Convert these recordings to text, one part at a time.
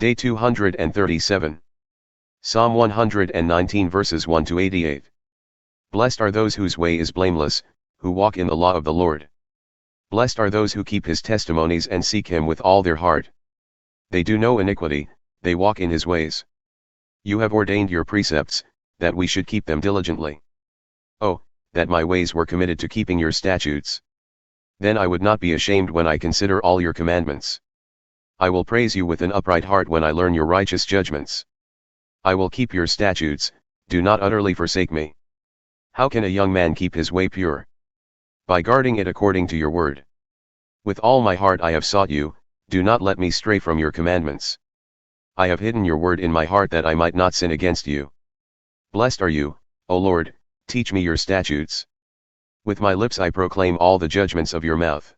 Day 237. Psalm 119 verses 1 to 88. Blessed are those whose way is blameless, who walk in the law of the Lord. Blessed are those who keep his testimonies and seek him with all their heart. They do no iniquity, they walk in his ways. You have ordained your precepts, that we should keep them diligently. Oh, that my ways were committed to keeping your statutes. Then I would not be ashamed when I consider all your commandments. I will praise you with an upright heart when I learn your righteous judgments. I will keep your statutes, do not utterly forsake me. How can a young man keep his way pure? By guarding it according to your word. With all my heart I have sought you, do not let me stray from your commandments. I have hidden your word in my heart that I might not sin against you. Blessed are you, O Lord, teach me your statutes. With my lips I proclaim all the judgments of your mouth.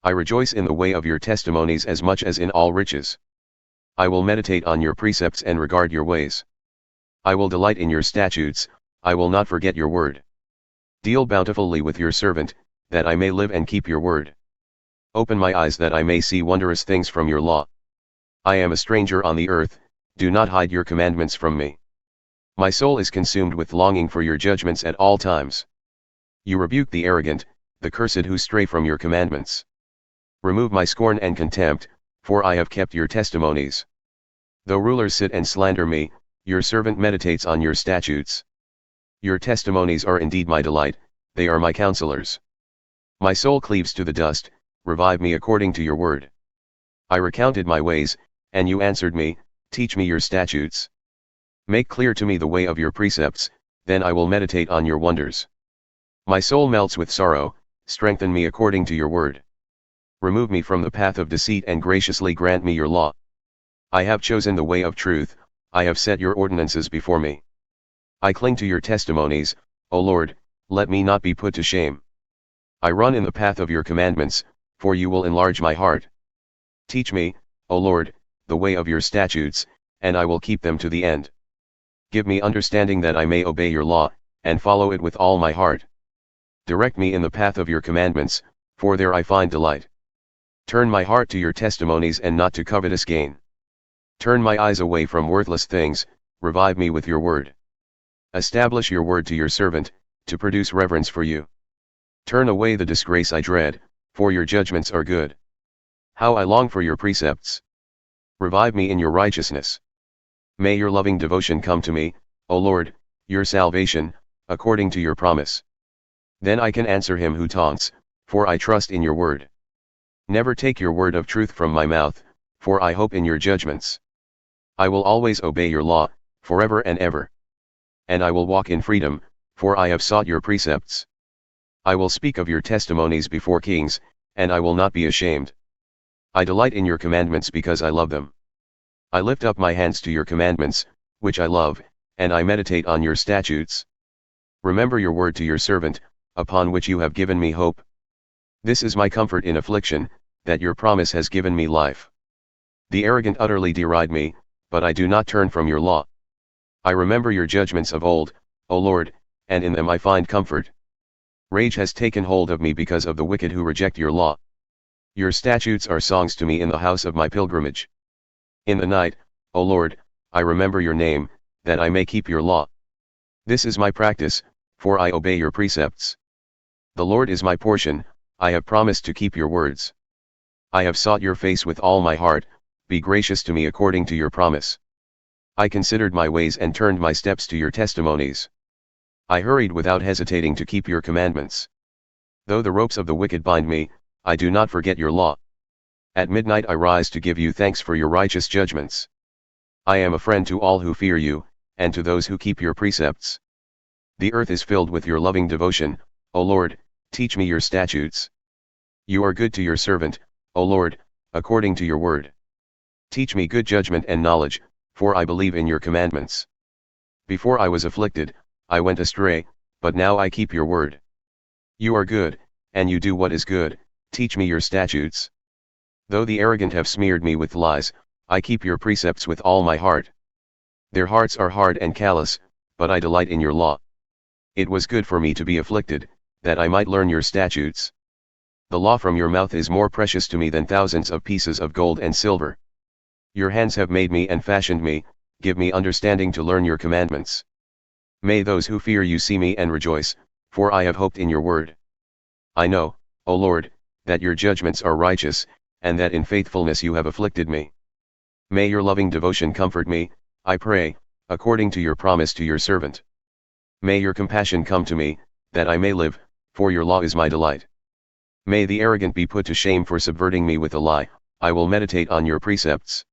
I rejoice in the way of your testimonies as much as in all riches. I will meditate on your precepts and regard your ways. I will delight in your statutes, I will not forget your word. Deal bountifully with your servant, that I may live and keep your word. Open my eyes that I may see wondrous things from your law. I am a stranger on the earth, do not hide your commandments from me. My soul is consumed with longing for your judgments at all times. You rebuke the arrogant, the cursed who stray from your commandments. Remove my scorn and contempt, for I have kept your testimonies. Though rulers sit and slander me, your servant meditates on your statutes. Your testimonies are indeed my delight, they are my counselors. My soul cleaves to the dust, revive me according to your word. I recounted my ways, and you answered me, teach me your statutes. Make clear to me the way of your precepts, then I will meditate on your wonders. My soul melts with sorrow, strengthen me according to your word. Remove me from the path of deceit and graciously grant me your law. I have chosen the way of truth, I have set your ordinances before me. I cling to your testimonies, O Lord, let me not be put to shame. I run in the path of your commandments, for you will enlarge my heart. Teach me, O Lord, the way of your statutes, and I will keep them to the end. Give me understanding that I may obey your law, and follow it with all my heart. Direct me in the path of your commandments, for there I find delight. Turn my heart to your testimonies and not to covetous gain. Turn my eyes away from worthless things, revive me with your word. Establish your word to your servant, to produce reverence for you. Turn away the disgrace I dread, for your judgments are good. How I long for your precepts. Revive me in your righteousness. May your loving devotion come to me, O Lord, your salvation, according to your promise. Then I can answer him who taunts, for I trust in your word. Never take your word of truth from my mouth, for I hope in your judgments. I will always obey your law, forever and ever. And I will walk in freedom, for I have sought your precepts. I will speak of your testimonies before kings, and I will not be ashamed. I delight in your commandments because I love them. I lift up my hands to your commandments, which I love, and I meditate on your statutes. Remember your word to your servant, upon which you have given me hope. This is my comfort in affliction, that your promise has given me life. The arrogant utterly deride me, but I do not turn from your law. I remember your judgments of old, O Lord, and in them I find comfort. Rage has taken hold of me because of the wicked who reject your law. Your statutes are songs to me in the house of my pilgrimage. In the night, O Lord, I remember your name, that I may keep your law. This is my practice, for I obey your precepts. The Lord is my portion, I have promised to keep your words. I have sought your face with all my heart, be gracious to me according to your promise. I considered my ways and turned my steps to your testimonies. I hurried without hesitating to keep your commandments. Though the ropes of the wicked bind me, I do not forget your law. At midnight I rise to give you thanks for your righteous judgments. I am a friend to all who fear you, and to those who keep your precepts. The earth is filled with your loving devotion, O Lord, teach me your statutes. You are good to your servant, O Lord, according to your word. Teach me good judgment and knowledge, for I believe in your commandments. Before I was afflicted, I went astray, but now I keep your word. You are good, and you do what is good, teach me your statutes. Though the arrogant have smeared me with lies, I keep your precepts with all my heart. Their hearts are hard and callous, but I delight in your law. It was good for me to be afflicted, that I might learn your statutes. The law from your mouth is more precious to me than thousands of pieces of gold and silver. Your hands have made me and fashioned me, give me understanding to learn your commandments. May those who fear you see me and rejoice, for I have hoped in your word. I know, O Lord, that your judgments are righteous, and that in faithfulness you have afflicted me. May your loving devotion comfort me, I pray, according to your promise to your servant. May your compassion come to me, that I may live, for your law is my delight. May the arrogant be put to shame for subverting me with a lie, I will meditate on your precepts.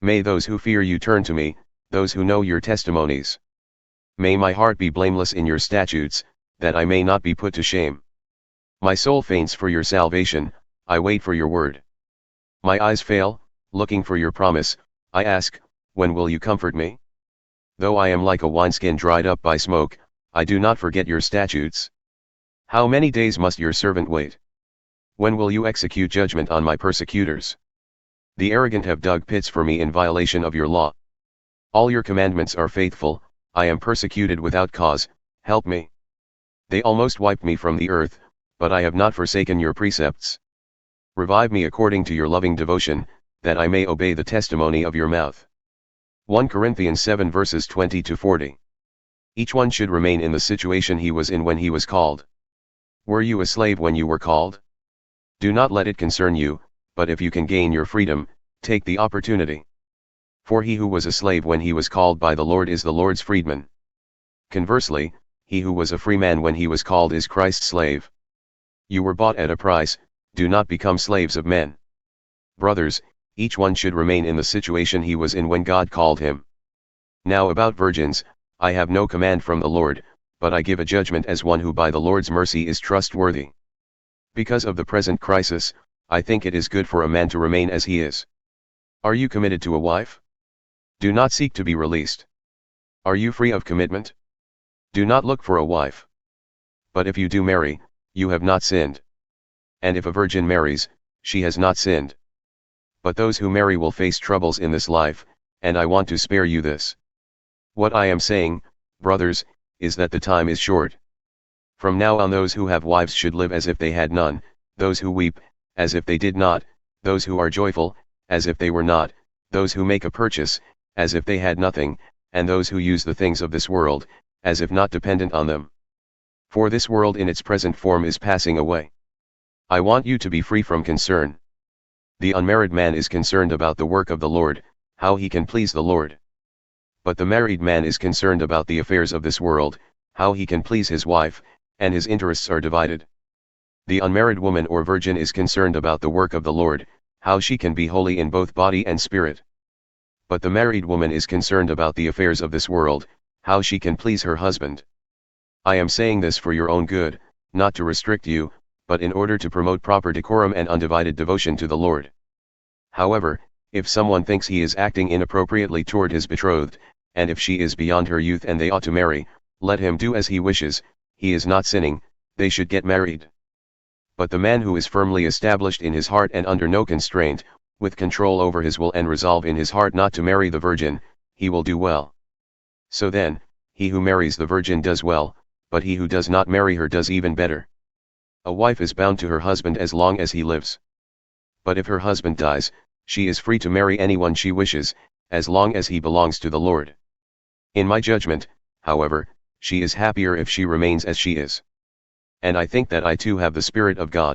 May those who fear you turn to me, those who know your testimonies. May my heart be blameless in your statutes, that I may not be put to shame. My soul faints for your salvation, I wait for your word. My eyes fail, looking for your promise, I ask, when will you comfort me? Though I am like a wineskin dried up by smoke, I do not forget your statutes. How many days must your servant wait? When will you execute judgment on my persecutors? The arrogant have dug pits for me in violation of your law. All your commandments are faithful, I am persecuted without cause, help me. They almost wiped me from the earth, but I have not forsaken your precepts. Revive me according to your loving devotion, that I may obey the testimony of your mouth. 1 Corinthians 7 verses 20 to 40. Each one should remain in the situation he was in when he was called. Were you a slave when you were called? Do not let it concern you, but if you can gain your freedom, take the opportunity. For he who was a slave when he was called by the Lord is the Lord's freedman. Conversely, he who was a free man when he was called is Christ's slave. You were bought at a price, do not become slaves of men. Brothers, each one should remain in the situation he was in when God called him. Now about virgins, I have no command from the Lord, but I give a judgment as one who by the Lord's mercy is trustworthy. Because of the present crisis, I think it is good for a man to remain as he is. Are you committed to a wife? Do not seek to be released. Are you free of commitment? Do not look for a wife. But if you do marry, you have not sinned. And if a virgin marries, she has not sinned. But those who marry will face troubles in this life, and I want to spare you this. What I am saying, brothers, is that the time is short. From now on those who have wives should live as if they had none, those who weep, as if they did not, those who are joyful, as if they were not, those who make a purchase, as if they had nothing, and those who use the things of this world, as if not dependent on them. For this world in its present form is passing away. I want you to be free from concern. The unmarried man is concerned about the work of the Lord, how he can please the Lord. But the married man is concerned about the affairs of this world, how he can please his wife, and his interests are divided. The unmarried woman or virgin is concerned about the work of the Lord, how she can be holy in both body and spirit. But the married woman is concerned about the affairs of this world, how she can please her husband. I am saying this for your own good, not to restrict you, but in order to promote proper decorum and undivided devotion to the Lord. However, if someone thinks he is acting inappropriately toward his betrothed, and if she is beyond her youth and they ought to marry, let him do as he wishes, he is not sinning, they should get married. But the man who is firmly established in his heart and under no constraint, with control over his will and resolve in his heart not to marry the virgin, he will do well. So then, he who marries the virgin does well, but he who does not marry her does even better. A wife is bound to her husband as long as he lives. But if her husband dies, she is free to marry anyone she wishes, as long as he belongs to the Lord. In my judgment, however, she is happier if she remains as she is. And I think that I too have the Spirit of God.